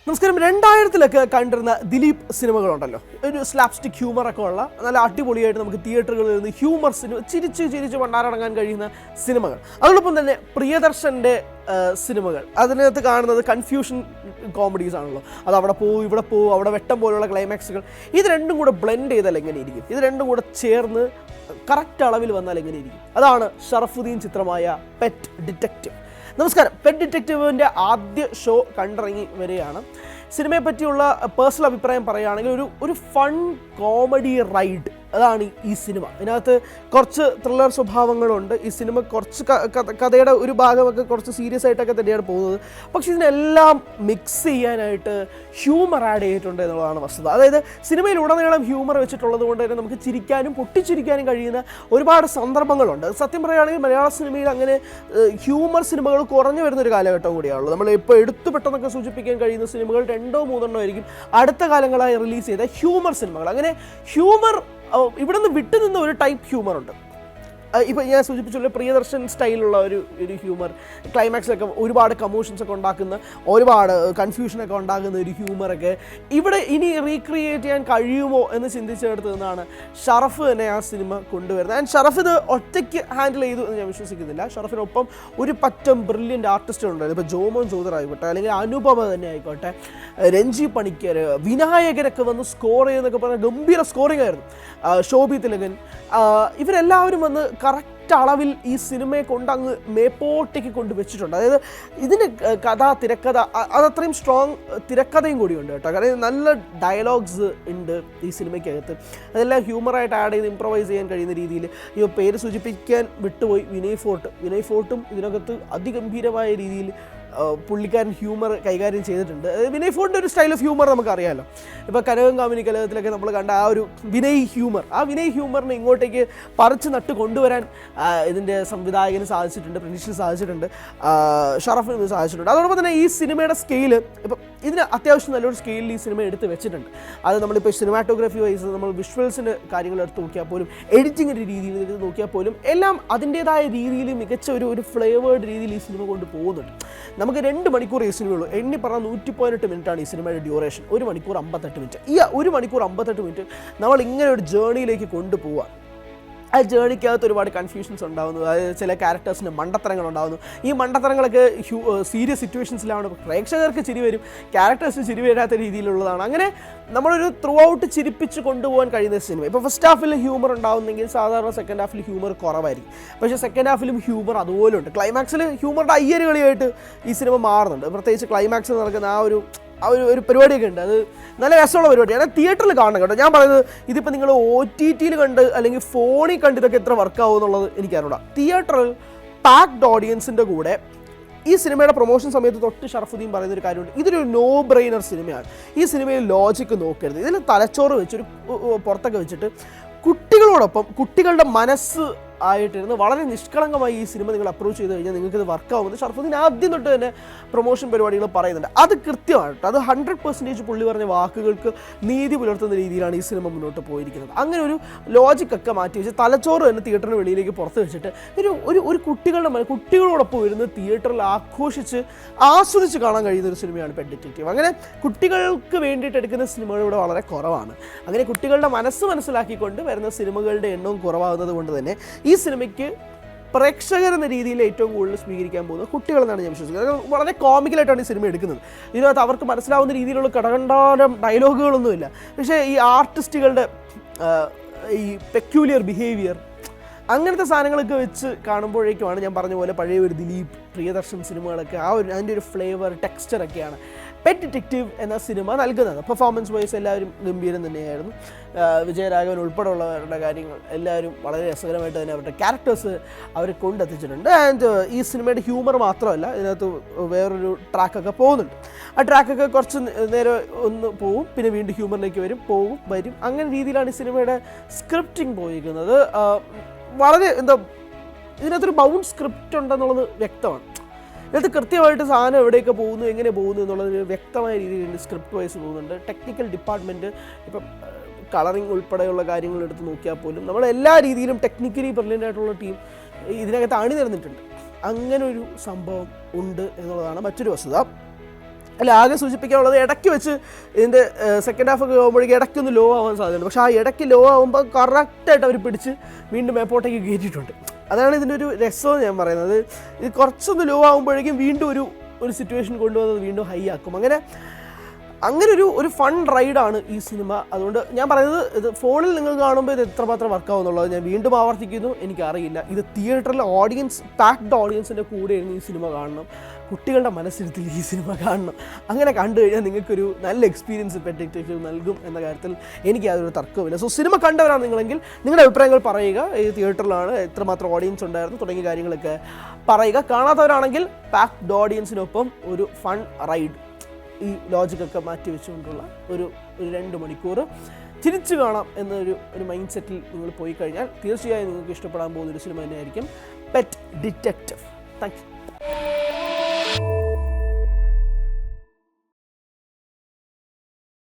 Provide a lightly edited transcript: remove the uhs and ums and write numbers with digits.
നമസ്കാരം. 2000-ലൊക്കെ കണ്ടിരുന്ന ദിലീപ് സിനിമകളുണ്ടല്ലോ, ഒരു സ്ലാപ്സ്റ്റിക് ഹ്യൂമറൊക്കെ ഉള്ള നല്ല അടിപൊളിയായിട്ട് നമുക്ക് തിയേറ്ററുകളിൽ നിന്ന് ഹ്യൂമർ സിനിമ ചിരിച്ച് പണ്ടാറടങ്ങാൻ കഴിയുന്ന സിനിമകൾ. അതോടൊപ്പം തന്നെ പ്രിയദർശൻ്റെ സിനിമകൾ, അതിനകത്ത് കാണുന്നത് കൺഫ്യൂഷൻ കോമഡീസ് ആണല്ലോ. അത് അവിടെ പോവും ഇവിടെ പോവും, അവിടെ വെട്ടം പോലുള്ള ക്ലൈമാക്സുകൾ. ഇത് രണ്ടും കൂടെ ബ്ലെൻഡ് ചെയ്താൽ എങ്ങനെയിരിക്കും? ഇത് രണ്ടും കൂടെ ചേർന്ന് കറക്റ്റ് അളവിൽ വന്നാൽ എങ്ങനെയിരിക്കും? അതാണ് ഷറഫുദ്ദീൻ ചിത്രമായ പെറ്റ് ഡിറ്റക്റ്റീവ്. നമസ്കാരം. പെറ്റ് ഡിറ്റക്റ്റീവിൻ്റെ ആദ്യ ഷോ കണ്ടിറങ്ങി വരികയാണ്. സിനിമയെ പറ്റിയുള്ള പേഴ്സണൽ അഭിപ്രായം പറയുകയാണെങ്കിൽ ഒരു ഫൺ കോമഡി റൈഡ്, അതാണ് ഈ സിനിമ. ഇതിനകത്ത് കുറച്ച് ത്രില്ലർ സ്വഭാവങ്ങളുണ്ട്. ഈ സിനിമ കുറച്ച് കഥയുടെ ഒരു ഭാഗമൊക്കെ കുറച്ച് സീരിയസ് ആയിട്ടൊക്കെ തന്നെയാണ് പോകുന്നത്. പക്ഷേ ഇതിനെല്ലാം മിക്സ് ചെയ്യാനായിട്ട് ഹ്യൂമർ ആഡ് ചെയ്തിട്ടുണ്ട് എന്നുള്ളതാണ് വസ്തുത. അതായത് സിനിമയിൽ ഉടനീളം ഹ്യൂമർ വെച്ചിട്ടുള്ളത് കൊണ്ട് തന്നെ നമുക്ക് ചിരിക്കാനും പൊട്ടിച്ചിരിക്കാനും കഴിയുന്ന ഒരുപാട് സന്ദർഭങ്ങളുണ്ട്. സത്യം പറയുകയാണെങ്കിൽ മലയാള സിനിമയിൽ അങ്ങനെ ഹ്യൂമർ സിനിമകൾ കുറഞ്ഞു വരുന്നൊരു കാലഘട്ടം കൂടിയാണല്ലോ. നമ്മൾ ഇപ്പോൾ എടുത്തു പെട്ടെന്നൊക്കെ സൂചിപ്പിക്കാൻ കഴിയുന്ന സിനിമകൾ 2-3 ആയിരിക്കും അടുത്ത കാലങ്ങളായി റിലീസ് ചെയ്ത ഹ്യൂമർ സിനിമകൾ. അങ്ങനെ ഹ്യൂമർ ഇവിടെ നിന്ന് വിട്ടുനിന്ന ഒരു ടൈപ്പ് ഹ്യൂമറുണ്ട്. ഇപ്പോൾ ഞാൻ സൂചിപ്പിച്ചുള്ള പ്രിയദർശൻ സ്റ്റൈലുള്ള ഒരു ഹ്യൂമർ, ക്ലൈമാക്സിലൊക്കെ ഒരുപാട് കമോഷൻസ് ഒക്കെ ഉണ്ടാക്കുന്ന, ഒരുപാട് കൺഫ്യൂഷനൊക്കെ ഉണ്ടാക്കുന്ന ഒരു ഹ്യൂമറൊക്കെ ഇവിടെ ഇനി റീക്രിയേറ്റ് ചെയ്യാൻ കഴിയുമോ എന്ന് ചിന്തിച്ചെടുത്ത് നിന്നാണ് ഷറഫ് തന്നെ ആ സിനിമ കൊണ്ടുവരുന്നത്. ആൻഡ് ഷറഫ് ഇത് ഒറ്റയ്ക്ക് ഹാൻഡിൽ ചെയ്തു എന്ന് ഞാൻ വിശ്വസിക്കുന്നില്ല. ഷറഫിനൊപ്പം ഒരു പറ്റം ബ്രില്യൻ്റ് ആർട്ടിസ്റ്റുകളുണ്ടായിരുന്നു. ഇപ്പോൾ ജോമോൻ ചൗധരി ആയിക്കോട്ടെ, അല്ലെങ്കിൽ അനുപമ തന്നെ ആയിക്കോട്ടെ, രഞ്ജി പണിക്കർ, വിനായകരൊക്കെ വന്ന് സ്കോർ ചെയ്യുന്നൊക്കെ പറഞ്ഞാൽ ഗംഭീര സ്കോറിംഗ് ആയിരുന്നു. ശോഭി തിലകൻ, ഇവരെല്ലാവരും വന്ന് കറക്റ്റ് അളവിൽ ഈ സിനിമയെ കൊണ്ടങ്ങ് മേപ്പോട്ടേക്ക് കൊണ്ടുവച്ചിട്ടുണ്ട്. അതായത് ഇതിൻ്റെ തിരക്കഥ അതത്രയും സ്ട്രോങ് തിരക്കഥയും കൂടിയുണ്ട് കേട്ടോ. കാരണം നല്ല ഡയലോഗ്സ് ഉണ്ട് ഈ സിനിമയ്ക്കകത്ത്. അതെല്ലാം ഹ്യൂമറായിട്ട് ആഡ് ചെയ്ത് ഇംപ്രവൈസ് ചെയ്യാൻ കഴിയുന്ന രീതിയിൽ. ഈ പേര് സൂചിപ്പിക്കാൻ വിട്ടുപോയി, വിനയ് ഫോർട്ടും ഇതിനകത്ത് അതിഗംഭീരമായ രീതിയിൽ പുള്ളിക്കാരൻ ഹ്യൂമർ കൈകാര്യം ചെയ്തിട്ടുണ്ട്. വിനയ് ഫോർട്ടിൻ്റെ ഒരു സ്റ്റൈൽ ഓഫ് ഹ്യൂമർ നമുക്കറിയാമല്ലോ. ഇപ്പോൾ കനകം കാമിനി കലകത്തിലൊക്കെ നമ്മൾ കണ്ട ആ ഒരു വിനയ് ഹ്യൂമറിനെ ഇങ്ങോട്ടേക്ക് പറിച്ച് നട്ട് കൊണ്ടുവരാൻ ഇതിൻ്റെ സംവിധായകന് സാധിച്ചിട്ടുണ്ട്, പ്രിൻസിന് സാധിച്ചിട്ടുണ്ട്, ഷറഫിന് സാധിച്ചിട്ടുണ്ട്. അതോടൊപ്പം തന്നെ ഈ സിനിമയുടെ സ്കെയില് ഇപ്പം ഇതിന് അത്യാവശ്യം നല്ലൊരു സ്കെയിലിൽ ഈ സിനിമ എടുത്ത് വെച്ചിട്ടുണ്ട്. അത് നമ്മളിപ്പോൾ സിനിമാറ്റോഗ്രാഫി വൈസ് നമ്മൾ വിഷ്വൽസിൻ്റെ കാര്യങ്ങൾ എടുത്ത് നോക്കിയാൽ പോലും, എഡിറ്റിങ്ങിൻ്റെ രീതിയിൽ എടുത്ത് നോക്കിയാൽ പോലും എല്ലാം അതിൻ്റേതായ രീതിയിൽ മികച്ച ഒരു ഫ്ലേവേർഡ് രീതിയിൽ ഈ സിനിമ കൊണ്ട് പോകുന്നുണ്ട്. നമുക്ക് 2 മണിക്കൂർ ഈ സിനിമയുള്ളൂ. എണ്ണി പറഞ്ഞാൽ 118 മിനിറ്റാണ് ഈ സിനിമയുടെ ഡ്യൂറേഷൻ. 1 മണിക്കൂർ 58 മിനിറ്റ്. ഈ 1 മണിക്കൂർ 58 മിനിറ്റ് നമ്മൾ ഇങ്ങനെ ഒരു ജേർണിയിലേക്ക് കൊണ്ടുപോവുക. ആ ജേർണിക്കകത്ത് ഒരുപാട് കൺഫ്യൂഷൻസ് ഉണ്ടാകുന്നു. അതായത് ചില ക്യാരക്ടേഴ്സിന് മണ്ടത്തരങ്ങൾ ഉണ്ടാകുന്നു. ഈ മണ്ടത്തരങ്ങളൊക്കെ സീരിയസ് സിറ്റുവേഷൻസിലാണ് പ്രേക്ഷകർക്ക് ചിരി വരും, ക്യാരക്ടേഴ്സിന് ചിരി വരാത്ത രീതിയിലുള്ളതാണ്. അങ്ങനെ നമ്മളൊരു ത്രൂ ഔട്ട് ചിരിപ്പിച്ച് കൊണ്ടുപോകാൻ കഴിയുന്ന സിനിമ. ഇപ്പോൾ ഫസ്റ്റ് ഹാഫിൽ ഹ്യൂമർ ഉണ്ടാകുന്നെങ്കിൽ സാധാരണ സെക്കൻഡ് ഹാഫിൽ ഹ്യൂമർ കുറവായിരിക്കും. പക്ഷേ സെക്കൻഡ് ഹാഫിലും ഹ്യൂമർ അതുപോലെ ഉണ്ട്. ക്ലൈമാക്സിൽ ഹ്യൂമറുടെ അയ്യരുകളിയായിട്ട് ഈ സിനിമ മാറുന്നുണ്ട്. പ്രത്യേകിച്ച് ക്ലൈമാക്സിൽ നടക്കുന്ന ആ ഒരു പരിപാടിയൊക്കെ ഉണ്ട്. അത് നല്ല രസമുള്ള പരിപാടിയാണ്. തിയേറ്ററിൽ കാണണം കേട്ടോ. ഞാൻ പറയുന്നത് ഇതിപ്പോൾ നിങ്ങൾ OTTയിൽ കണ്ട് അല്ലെങ്കിൽ ഫോണിൽ കണ്ട് ഇതൊക്കെ എത്ര വർക്കാവും എന്നുള്ളത് എനിക്കറിയാം. തിയേറ്ററിൽ പാക്ഡ് ഓഡിയൻസിൻ്റെ കൂടെ ഈ സിനിമയുടെ പ്രൊമോഷൻ സമയത്ത് തൊട്ട് ഷറഫുദ്ദീൻ പറയുന്നൊരു കാര്യമുണ്ട്. ഇതൊരു നോ ബ്രെയിനർ സിനിമയാണ്. ഈ സിനിമയിൽ ലോജിക്ക് നോക്കരുത്. ഇതിൽ തലച്ചോറ് വെച്ചൊരു പുറത്തൊക്കെ വെച്ചിട്ട് കുട്ടികളോടൊപ്പം കുട്ടികളുടെ മനസ്സ് ആയിട്ടിരുന്ന് വളരെ നിഷ്കളങ്കമായി ഈ സിനിമ നിങ്ങൾ അപ്രോച്ച് ചെയ്ത് കഴിഞ്ഞാൽ നിങ്ങൾക്കിത് വർക്കാവുമെന്ന് ഷറഫുദ്ദീൻ ആദ്യം തൊട്ട് തന്നെ പ്രൊമോഷൻ പരിപാടികൾ പറയുന്നുണ്ട്. അത് കൃത്യമാണ് കേട്ടോ. അത് 100% പുള്ളി പറഞ്ഞ വാക്കുകൾക്ക് നീതി പുലർത്തുന്ന രീതിയിലാണ് ഈ സിനിമ മുന്നോട്ട് പോയിരിക്കുന്നത്. അങ്ങനെ ഒരു ലോജിക്കൊക്കെ മാറ്റി വെച്ച് തലച്ചോറ് തന്നെ തിയേറ്ററിന് വെളിയിലേക്ക് പുറത്ത് വെച്ചിട്ട് ഒരു കുട്ടികളോടൊപ്പം ഇരുന്ന് തിയേറ്ററിൽ ആസ്വദിച്ച് കാണാൻ കഴിയുന്ന ഒരു സിനിമയാണ് പെറ്റ് ഡിറ്റക്റ്റീവ്. അങ്ങനെ കുട്ടികൾക്ക് വേണ്ടിയിട്ട് എടുക്കുന്ന സിനിമകൾ ഇവിടെ വളരെ കുറവാണ്. അങ്ങനെ കുട്ടികളുടെ മനസ്സിലാക്കിക്കൊണ്ട് വരുന്ന സിനിമകളുടെ എണ്ണവും കുറവാകുന്നത് കൊണ്ട് തന്നെ ഈ സിനിമയ്ക്ക് പ്രേക്ഷകരെന്ന രീതിയിൽ ഏറ്റവും കൂടുതൽ സ്വീകരിക്കാൻ പോകുന്നത് കുട്ടികളെന്നാണ് ഞാൻ വിശ്വസിക്കുന്നത്. വളരെ കോമിക്കലായിട്ടാണ് ഈ സിനിമ എടുക്കുന്നത്. ഇതിനകത്ത് അവർക്ക് മനസ്സിലാവുന്ന രീതിയിലുള്ള കടകണ്ടാരം ഡയലോഗുകളൊന്നുമില്ല. പക്ഷേ ഈ ആർട്ടിസ്റ്റുകളുടെ ഈ പെക്യൂലിയർ ബിഹേവിയർ, അങ്ങനത്തെ സാധനങ്ങളൊക്കെ വെച്ച് കാണുമ്പോഴേക്കുമാണ് ഞാൻ പറഞ്ഞ പോലെ പഴയ ഒരു ദിലീപ്, പ്രിയദർശൻ സിനിമകളൊക്കെ അതിൻ്റെ ഒരു ഫ്ലേവർ, ടെക്സ്ചറൊക്കെയാണ് പെറ്റ് ഡിറ്റക്റ്റീവ് എന്ന സിനിമ നൽകുന്നത്. പെർഫോമൻസ് വൈസ് എല്ലാവരും ഗംഭീരം തന്നെയായിരുന്നു. വിജയരാഘവൻ ഉൾപ്പെടെയുള്ളവരുടെ കാര്യങ്ങൾ എല്ലാവരും വളരെ രസകരമായിട്ട് തന്നെ അവരുടെ ക്യാരക്ടേഴ്സ് അവർ കൊണ്ടെത്തിച്ചിട്ടുണ്ട്. ആൻഡ് ഈ സിനിമയുടെ ഹ്യൂമർ മാത്രമല്ല, ഇതിനകത്ത് വേറൊരു ട്രാക്കൊക്കെ പോകുന്നുണ്ട്. ആ ട്രാക്കൊക്കെ കുറച്ച് നേരം ഒന്ന് പോവും, പിന്നെ വീണ്ടും ഹ്യൂമറിലേക്ക് വരും. അങ്ങനെ രീതിയിലാണ് ഈ സിനിമയുടെ സ്ക്രിപ്റ്റിംഗ് പോയിരിക്കുന്നത്. വളരെ ഇതിനകത്തൊരു ബൗണ്ട് സ്ക്രിപ്റ്റ് ഉണ്ടെന്നുള്ളത് വ്യക്തമാണ്. ഇതിനകത്ത് കൃത്യമായിട്ട് സാധനം എവിടെയൊക്കെ പോകുന്നു, എങ്ങനെ പോകുന്നു എന്നുള്ളതിന് വ്യക്തമായ രീതിയിൽ സ്ക്രിപ്റ്റ് വൈസ് പോകുന്നുണ്ട്. ടെക്നിക്കൽ ഡിപ്പാർട്ട്മെൻറ്റ് ഇപ്പം കളറിങ് ഉൾപ്പെടെയുള്ള കാര്യങ്ങൾ എടുത്ത് നോക്കിയാൽ പോലും നമ്മളെല്ലാ രീതിയിലും ടെക്നിക്കലി ബ്രില്യൻ്റ് ആയിട്ടുള്ള ടീം ഇതിനകത്ത് അണിനിരന്നിട്ടുണ്ട്. അങ്ങനൊരു സംഭവം ഉണ്ട് എന്നുള്ളതാണ് മറ്റൊരു വസ്തുത. അല്ല, ആകെ സൂചിപ്പിക്കാനുള്ളത് ഇടയ്ക്ക് വെച്ച് ഇതിൻ്റെ സെക്കൻഡ് ഹാഫ് ഒക്കെ ആകുമ്പോഴേക്കും ഇടയ്ക്കൊന്ന് ലോ ആവാൻ സാധ്യതയുണ്ട്. പക്ഷേ ആ ഇടയ്ക്ക് ലോ ആകുമ്പോൾ കറക്റ്റായിട്ട് അവർ പിടിച്ച് വീണ്ടും മേപ്പോട്ടേക്ക് കയറ്റിയിട്ടുണ്ട്. അതാണ് ഇതിൻ്റെ ഒരു രസമെന്ന് ഞാൻ പറയുന്നത്. ഇത് കുറച്ചൊന്ന് ലോ ആകുമ്പോഴേക്കും വീണ്ടും ഒരു സിറ്റുവേഷൻ കൊണ്ടുവന്നത് വീണ്ടും ഹൈ ആക്കും. അങ്ങനെ ഒരു ഫൺ റൈഡാണ് ഈ സിനിമ. അതുകൊണ്ട് ഞാൻ പറയുന്നത്, ഇത് ഫോണിൽ നിങ്ങൾ കാണുമ്പോൾ ഇത് എത്രമാത്രം വർക്കാവുന്നുള്ളത് ഞാൻ വീണ്ടും ആവർത്തിക്കുന്നു, എനിക്കറിയില്ല. ഇത് തിയേറ്ററിൽ പാക്ഡ് ഓഡിയൻസിൻ്റെ കൂടെ ഇരുന്ന് ഈ സിനിമ കാണണം, കുട്ടികളുടെ മനസ്സിരുത്തിൽ ഈ സിനിമ കാണണം. അങ്ങനെ കണ്ടു കഴിഞ്ഞാൽ നിങ്ങൾക്കൊരു നല്ല എക്സ്പീരിയൻസ് ഡിറ്റക്റ്റീവ് നൽകും എന്ന കാര്യത്തിൽ എനിക്ക് യാതൊരു തർക്കവുമില്ല. സോ സിനിമ കണ്ടവരാണ് നിങ്ങളെങ്കിൽ നിങ്ങളുടെ അഭിപ്രായങ്ങൾ പറയുക. ഈ തിയേറ്ററിലാണ്, എത്രമാത്രം ഓഡിയൻസ് ഉണ്ടായിരുന്നു തുടങ്ങിയ കാര്യങ്ങളൊക്കെ പറയുക. കാണാത്തവരാണെങ്കിൽ പാക്ഡ് ഓഡിയൻസിനൊപ്പം ഒരു ഫൺ റൈഡ്, ഈ ലോജിക്കൊക്കെ മാറ്റി വെച്ചുകൊണ്ടുള്ള ഒരു 2 മണിക്കൂർ ചിരിച്ചു കാണാം എന്നൊരു മൈൻഡ് സെറ്റിൽ നിങ്ങൾ പോയി കഴിഞ്ഞാൽ തീർച്ചയായും നിങ്ങൾക്ക് ഇഷ്ടപ്പെടാൻ പോകുന്നൊരു സിനിമ തന്നെയായിരിക്കും പെറ്റ് ഡിറ്റക്റ്റീവ്. Thank you.